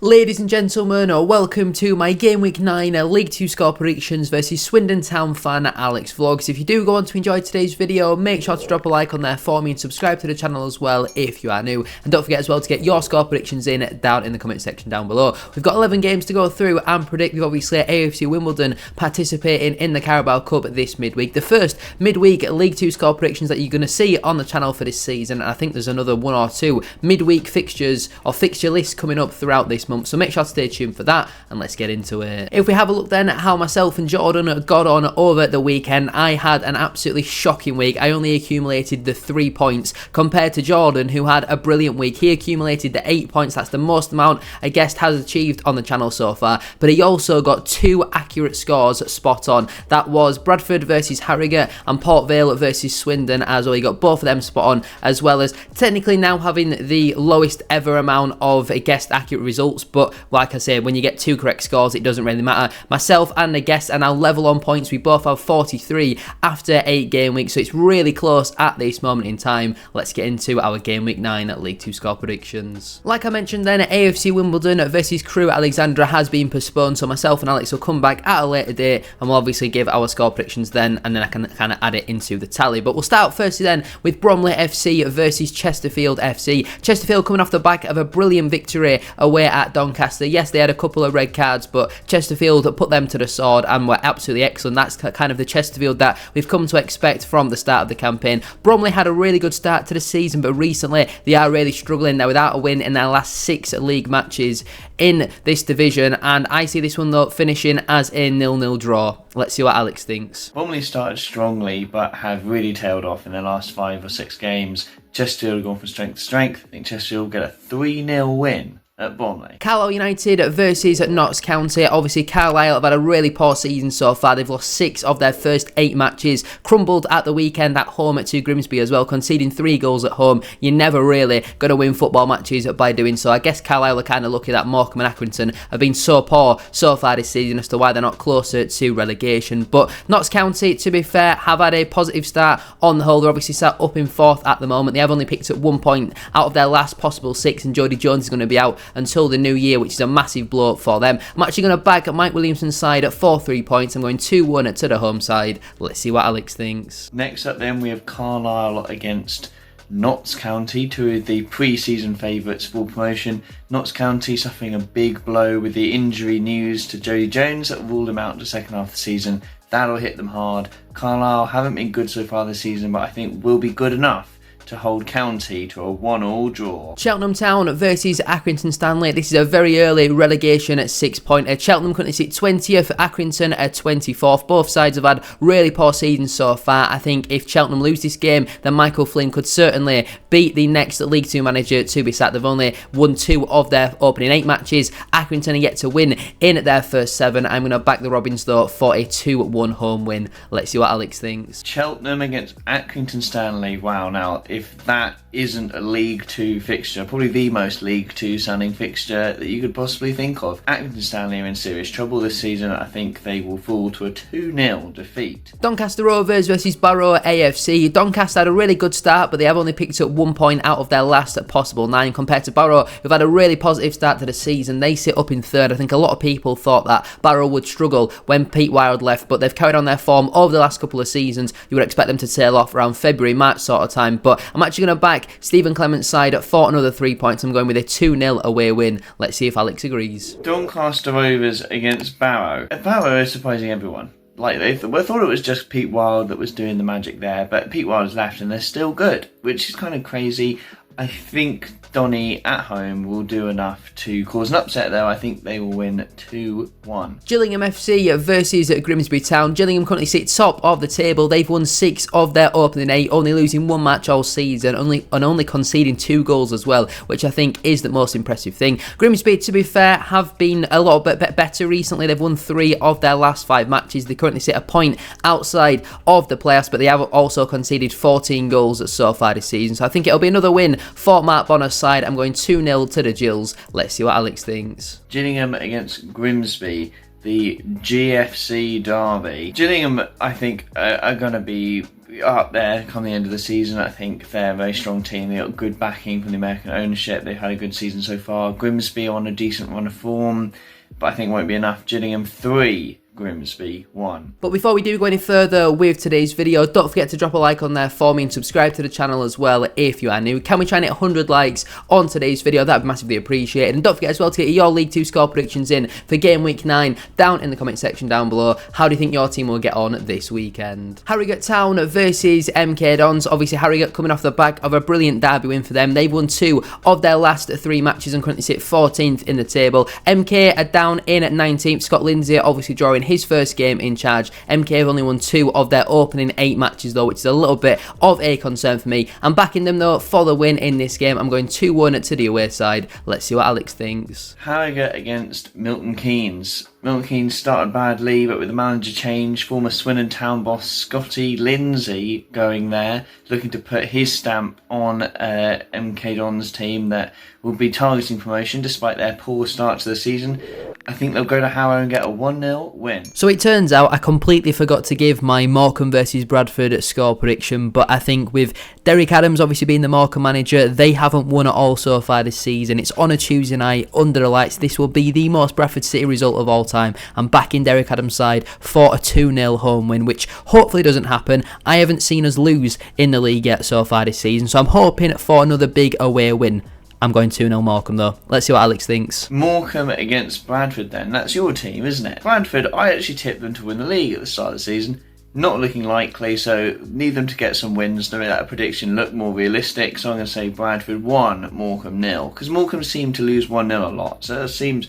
Ladies and gentlemen, welcome to my Game Week 9 League 2 score predictions versus Swindon Town fan Alex Vlogs. If you do go on to enjoy today's video, make sure to drop a like on there for me and subscribe to the channel as well if you are new. And don't forget as well to get your score predictions in down in the comment section down below. We've got 11 games to go through and predict. We've obviously AFC Wimbledon participating in the Carabao Cup this midweek. The first midweek League 2 score predictions that you're going to see on the channel for this season. And I think there's another one or two midweek fixtures or fixture lists coming up throughout this month, so make sure to stay tuned for that and let's get into it. If we have a look then at how myself and Jordan got on over the weekend, I had an absolutely shocking week. I only accumulated the 3 points compared to Jordan, who had a brilliant week. He accumulated the 8 points. That's the most amount a guest has achieved on the channel so far, but he also got 2 accurate scores spot on. That was Bradford versus Harrogate and Port Vale versus Swindon as well. He got both of them spot on, as well as technically now having the lowest ever amount of guest accurate results. But like I say, when you get 2 correct scores, it doesn't really matter. Myself and the guest are now level on points. We both have 43 after 8 game weeks, so it's really close at this moment in time. Let's get into our Game Week 9 League 2 score predictions. Like I mentioned then, AFC Wimbledon versus Crewe Alexandra has been postponed, so myself and Alex will come back at a later date and we'll obviously give our score predictions then, and then I can kind of add it into the tally. But we'll start firstly then with Bromley FC versus Chesterfield FC. Chesterfield coming off the back of a brilliant victory away at Doncaster. Yes, they had a couple of red cards, but Chesterfield put them to the sword and were absolutely excellent. That's kind of the Chesterfield that we've come to expect from the start of the campaign. Bromley had a really good start to the season, but recently they are really struggling. They're without a win in their last 6 league matches in this division, and I see this one though finishing as a 0-0 draw. Let's see what Alex thinks. Bromley started strongly but have really tailed off in their last 5 or 6 games. Chesterfield have gone from strength to strength. I think Chesterfield will get a 3-0 win at Bromley. Carlisle United versus Notts County. Obviously Carlisle have had a really poor season so far. They've lost 6 of their first 8 matches, crumbled at the weekend at home to Grimsby as well, conceding 3 goals at home. You're never really going to win football matches by doing so. I guess Carlisle are kind of lucky that Morecambe and Accrington have been so poor so far this season as to why they're not closer to relegation. But Notts County, to be fair, have had a positive start on the whole. They're obviously sat up in 4th at the moment. They have only picked up 1 point out of their last possible 6, and Jody Jones is going to be out until the new year, which is a massive blow for them. I'm actually going to back Mike Williamson's side at 3 points. I'm going 2-1 to the home side. Let's see what Alex thinks. Next up then we have Carlisle against Notts County, 2 of the pre-season favourites for promotion. Notts County suffering a big blow with the injury news to Jody Jones that ruled him out in the second half of the season. That'll hit them hard. Carlisle haven't been good so far this season, but I think will be good enough to hold County to a 1-1 draw. Cheltenham Town versus Accrington Stanley. This is a very early relegation at 6-pointer. Cheltenham currently sit 20th, Accrington at 24th. Both sides have had really poor seasons so far. I think if Cheltenham lose this game, then Michael Flynn could certainly beat the next League 2 manager to be sacked. They've only won 2 of their opening 8 matches. Accrington are yet to win in their first 7. I'm going to back the Robins though for a 2-1 home win. Let's see what Alex thinks. Cheltenham against Accrington Stanley. Wow, now if that isn't a League 2 fixture, probably the most League 2 sounding fixture that you could possibly think of. Accrington Stanley are in serious trouble this season. I think they will fall to a 2-0 defeat. Doncaster Rovers versus Barrow AFC. Doncaster had a really good start, but they have only picked up 1 point out of their last possible 9 compared to Barrow, who've had a really positive start to the season. They sit up in 3rd. I think a lot of people thought that Barrow would struggle when Pete Wild left, but they've carried on their form over the last couple of seasons. You would expect them to tail off around February, March sort of time, but I'm actually going to back Stephen Clement's side for another 3 points. I'm going with a 2-0 away win. Let's see if Alex agrees. Doncaster Rovers against Barrow. Barrow is surprising everyone. Like, they thought it was just Pete Wild that was doing the magic there, but Pete Wild's left and they're still good, which is kind of crazy. I think Donny at home will do enough to cause an upset though. I think they will win 2-1. Gillingham FC versus Grimsby Town. Gillingham currently sit top of the table. They've won 6 of their opening 8, only losing 1 match all season, only conceding 2 goals as well, which I think is the most impressive thing. Grimsby, to be fair, have been a lot bit better recently. They've won 3 of their last 5 matches. They currently sit a point outside of the playoffs, but they have also conceded 14 goals so far this season. So I think it'll be another win for Mark Bonner's side. I'm going 2-0 to the Gills. Let's see what Alex thinks. Gillingham against Grimsby, the GFC derby. Gillingham, I think, are going to be up there come the end of the season. I think they're a very strong team. They got good backing from the American ownership. They've had a good season so far. Grimsby on a decent run of form, but I think won't be enough. Gillingham 3, Grimsby 1. But before we do go any further with today's video, don't forget to drop a like on there for me and subscribe to the channel as well if you are new. Can we try and hit 100 likes on today's video? That would be massively appreciated. And don't forget as well to get your League 2 score predictions in for game week 9 down in the comment section down below. How do you think your team will get on this weekend? Harrogate Town versus MK Dons. Obviously Harrogate coming off the back of a brilliant derby win for them. They've won 2 of their last 3 matches and currently sit 14th in the table. MK are down in at 19th. Scott Lindsay obviously drawing his first game in charge. MK have only won 2 of their opening 8 matches though, which is a little bit of a concern for me. I'm backing them though for the win in this game. I'm going 2-1 to the away side. Let's see what Alex thinks. Harrogate against Milton Keynes. Milton Keynes started badly, but with the manager change, former Swindon Town boss Scotty Lindsay going there, looking to put his stamp on MK Dons team that will be targeting promotion despite their poor start to the season. I think they'll go to Harrow and get a 1-0 win. So it turns out I completely forgot to give my Morecambe versus Bradford score prediction, but I think with Derek Adams obviously being the Morecambe manager, they haven't won at all so far this season. It's on a Tuesday night under the lights. This will be the most Bradford City result of all time. I'm backing Derek Adams' side for a 2-0 home win, which hopefully doesn't happen. I haven't seen us lose in the league yet so far this season, so I'm hoping for another big away win. I'm going 2-0 Morecambe though. Let's see what Alex thinks. Morecambe against Bradford then. That's your team, isn't it? Bradford, I actually tipped them to win the league at the start of the season. Not looking likely, so need them to get some wins to make that prediction look more realistic. So I'm going to say Bradford 1, Morecambe 0. Because Morecambe seem to lose 1-0 a lot, so it seems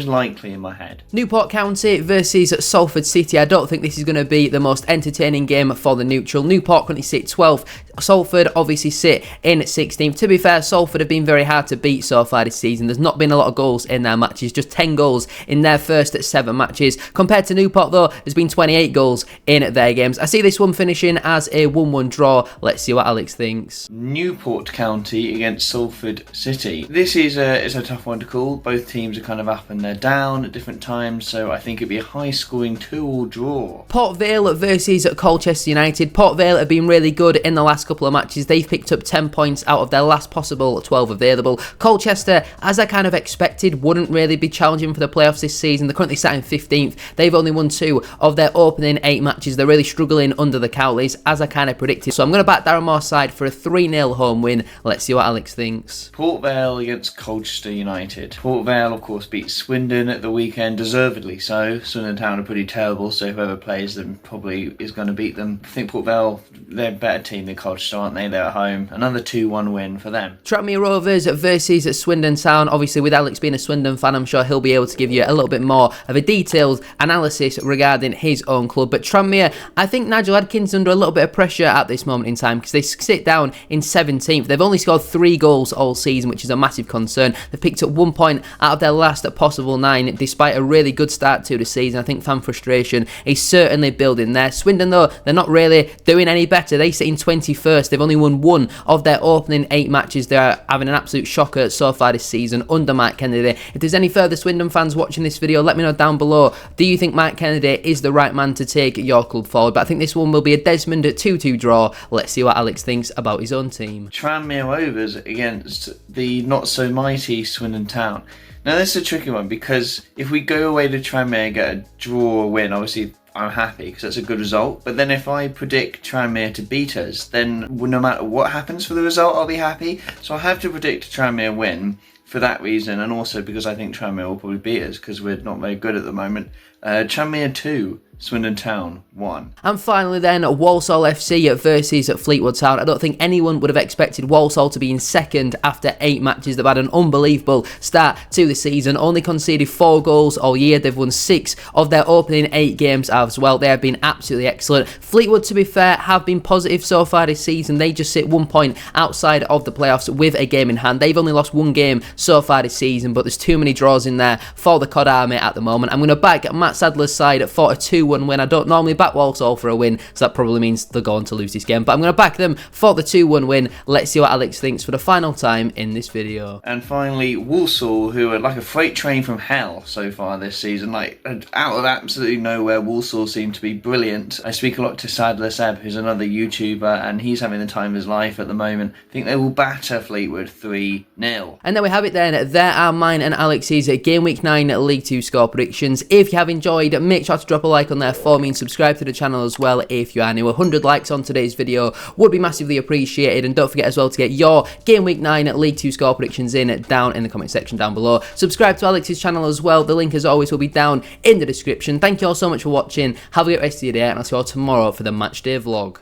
likely in my head. Newport County versus Salford City. I don't think this is going to be the most entertaining game for the neutral. Newport currently sit 12th. Salford obviously sit in 16th. To be fair, Salford have been very hard to beat so far this season. There's not been a lot of goals in their matches, just 10 goals in their first 7 matches. Compared to Newport though, there's been 28 goals in their games. I see this one finishing as a 1-1 draw. Let's see what Alex thinks. Newport County against Salford City. This is a tough one to call. Both teams are kind of up and they're down at different times, so I think it'd be a high-scoring 2-all draw. Port Vale versus Colchester United. Port Vale have been really good in the last couple of matches. They've picked up 10 points out of their last possible 12 available. Colchester, as I kind of expected, wouldn't really be challenging for the playoffs this season. They're currently sat in 15th. They've only won 2 of their opening 8 matches. They're really struggling under the Cowleys, as I kind of predicted. So I'm going to back Darren Moore's side for a 3-0 home win. Let's see what Alex thinks. Port Vale against Colchester United. Port Vale, of course, beat Swindon at the weekend, deservedly so. Swindon Town are pretty terrible, so whoever plays them probably is going to beat them. I think Port Vale, they're a better team than Colchester, aren't they? They're at home. Another 2-1 win for them. Tranmere Rovers versus Swindon Town. Obviously, with Alex being a Swindon fan, I'm sure he'll be able to give you a little bit more of a detailed analysis regarding his own club. But Tranmere, I think Nigel Adkins under a little bit of pressure at this moment in time because they sit down in 17th. They've only scored 3 goals all season, which is a massive concern. They've picked up 1 point out of their last possible 9, despite a really good start to the season. I think fan frustration is certainly building there. Swindon, though, they're not really doing any better. They sit in 21st. They've only won 1 of their opening 8 matches. They're having an absolute shocker so far this season under Mike Kennedy. If there's any further Swindon fans watching this video, let me know down below. Do you think Mike Kennedy is the right man to take your club forward? But I think this one will be a Desmond 2-2 draw. Let's see what Alex thinks about his own team. Tranmere Rovers against the not-so-mighty Swindon Town. Now, this is a tricky one because if we go away to Tranmere and get a draw or win, obviously I'm happy because that's a good result. But then if I predict Tranmere to beat us, then no matter what happens for the result, I'll be happy. So I have to predict Tranmere win for that reason, and also because I think Tranmere will probably beat us because we're not very good at the moment. Tranmere 2, Swindon Town 1. And finally then, Walsall FC versus Fleetwood Town. I don't think anyone would have expected Walsall to be in second after 8 matches. They've had an unbelievable start to the season, only conceded 4 goals all year. They've won 6 of their opening 8 games as well. They have been absolutely excellent. Fleetwood, to be fair, have been positive so far this season. They just sit 1 point outside of the playoffs with a game in hand. They've only lost 1 game so far this season, but there's too many draws in there for the COD Army at the moment. I'm going to back Matt Sadler's side for a 2-1 2-1 win. I don't normally back Walsall for a win, so that probably means they're going to lose this game. But I'm going to back them for the 2-1 win. Let's see what Alex thinks for the final time in this video. And finally, Walsall, who are like a freight train from hell so far this season. Like, out of absolutely nowhere, Walsall seem to be brilliant. I speak a lot to Sadler Seb, who's another YouTuber, and he's having the time of his life at the moment. I think they will batter Fleetwood 3-0. And there we have it then. There are mine and Alex's Game Week 9 League 2 score predictions. If you have enjoyed, make sure to drop a like on there for me and subscribe to the channel as well if you are new. 100 likes on today's video would be massively appreciated. And don't forget as well to get your Game Week 9 League 2 score predictions in down in the comment section down below. Subscribe to Alex's channel as well. The link as always will be down in the description. Thank you all so much for watching. Have a great rest of your day, and I'll see you all tomorrow for the match day vlog.